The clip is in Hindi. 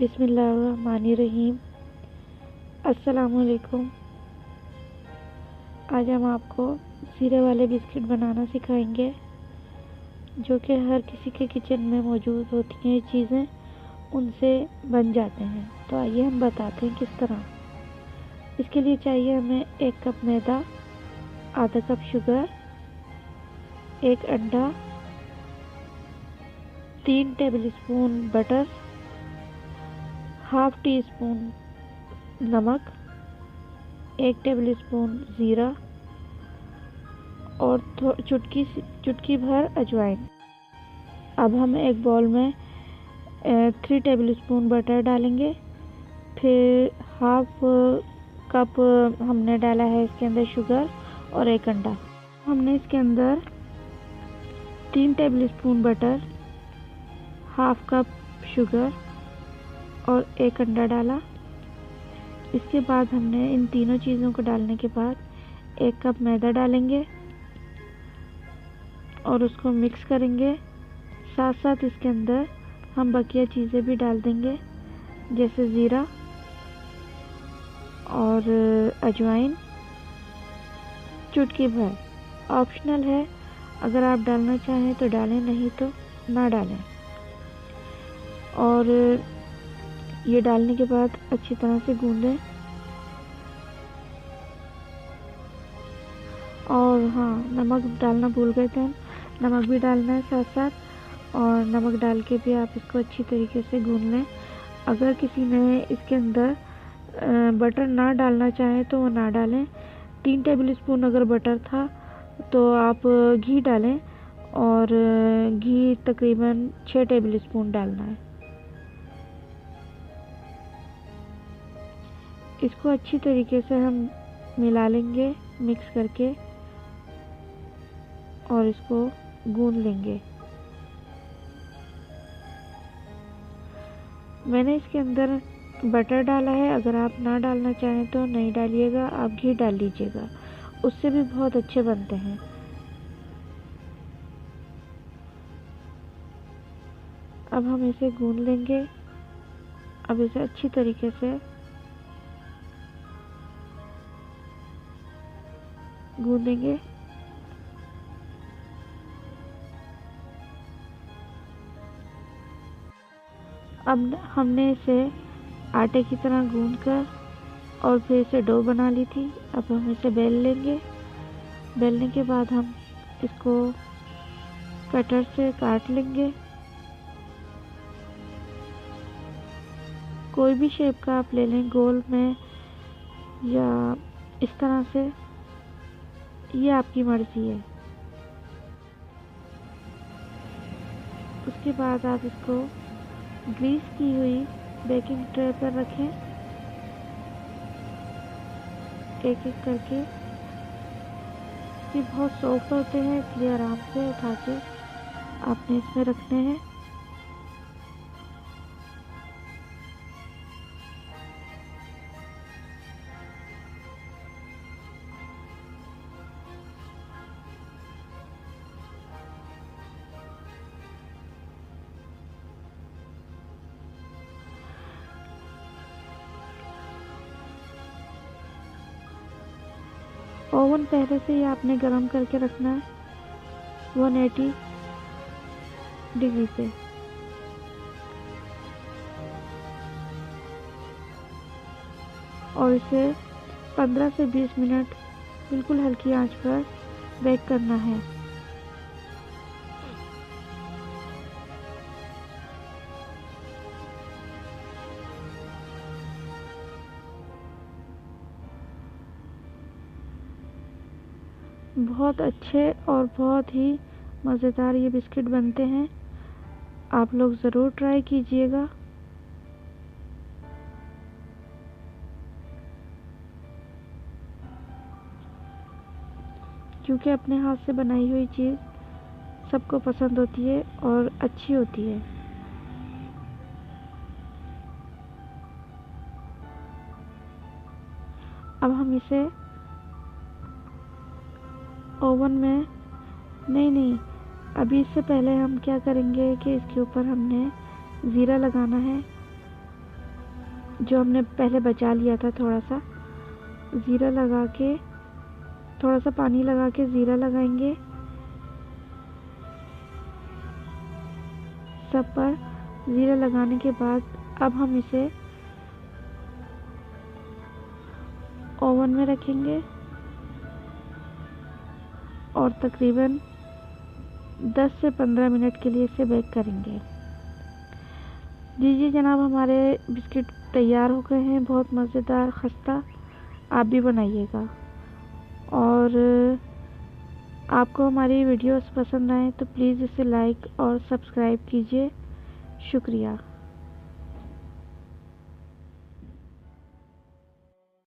बिस्मिल्लाहिर्रहमानिर्रहीम। अस्सलामुअलैकुम। आज हम आपको ज़ीरे वाले बिस्किट बनाना सिखाएंगे, जो कि हर किसी के किचन में मौजूद होती हैं। ये चीज़ें उनसे बन जाते हैं। तो आइए हम बताते हैं किस तरह। इसके लिए चाहिए हमें 1 कप मैदा, आधा कप शुगर, 1 अंडा, 3 tablespoon butter, half tea spoon नमक, 1 टेबलस्पून ज़ीरा और चुटकी भर अजवाइन। अब हम एक बाउल में 3 टेबलस्पून बटर डालेंगे। फिर हाफ कप हमने डाला है इसके अंदर शुगर और 1 अंडा। हमने इसके अंदर 3 tablespoon butter, half cup sugar और 1 अंडा डाला। इसके बाद हमने इन तीनों चीज़ों को डालने के बाद 1 कप मैदा डालेंगे और उसको मिक्स करेंगे। साथ साथ इसके अंदर हम बकिया चीज़ें भी डाल देंगे, जैसे ज़ीरा और अजवाइन, चुटकी भर। ऑप्शनल है, अगर आप डालना चाहें तो डालें, नहीं तो ना डालें। और ये डालने के बाद अच्छी तरह से गूंदें। और हाँ, नमक डालना भूल गए थे हम, नमक भी डालना है साथ साथ। और नमक डाल के भी आप इसको अच्छी तरीके से गूंद लें। अगर किसी ने इसके अंदर बटर ना डालना चाहे तो वो ना डालें। 3 टेबलस्पून अगर बटर था तो आप घी डालें, और घी तकरीबन 6 टेबलस्पून डालना है। इसको अच्छी तरीके से हम मिला लेंगे मिक्स करके, और इसको गूंद लेंगे। मैंने इसके अंदर बटर डाला है, अगर आप ना डालना चाहें तो नहीं डालिएगा, आप घी डाल लीजिएगा, उससे भी बहुत अच्छे बनते हैं। अब हम इसे गूंद लेंगे। अब इसे अच्छी तरीके से गूंदेंगे। अब हमने इसे आटे की तरह गूंदकर और फिर इसे डो बना ली थी। अब हम इसे बेल लेंगे। बेलने के बाद हम इसको कटर से काट लेंगे। कोई भी शेप का आप ले लें, गोल में या इस तरह से, ये आपकी मर्जी है। उसके बाद आप इसको ग्रीस की हुई बेकिंग ट्रे पर रखें, एक एक करके। ये बहुत सॉफ्ट होते हैं, इसलिए आराम से उठा के आपने इसमें रखने हैं। ओवन पहले से ही आपने गरम करके रखना है 180 डिग्री पे। और इसे 15 से 20 मिनट बिल्कुल हल्की आंच पर बेक करना है। बहुत अच्छे और बहुत ही मज़ेदार ये बिस्किट बनते हैं। आप लोग ज़रूर ट्राई कीजिएगा। क्योंकि अपने हाथ से बनाई हुई चीज़ सबको पसंद होती है और अच्छी होती है। अब हम इसे ओवन में नहीं, अभी इससे पहले हम क्या करेंगे कि इसके ऊपर हमने ज़ीरा लगाना है। जो हमने पहले बचा लिया था, थोड़ा सा ज़ीरा लगा के, थोड़ा सा पानी लगा के ज़ीरा लगाएंगे सब पर। ज़ीरा लगाने के बाद अब हम इसे ओवन में रखेंगे और तकरीबन 10 से 15 मिनट के लिए इसे बेक करेंगे। जी जनाब, हमारे बिस्किट तैयार हो गए हैं, बहुत मज़ेदार खस्ता। आप भी बनाइएगा। और आपको हमारी वीडियोस पसंद आए तो प्लीज़ इसे लाइक और सब्सक्राइब कीजिए। शुक्रिया।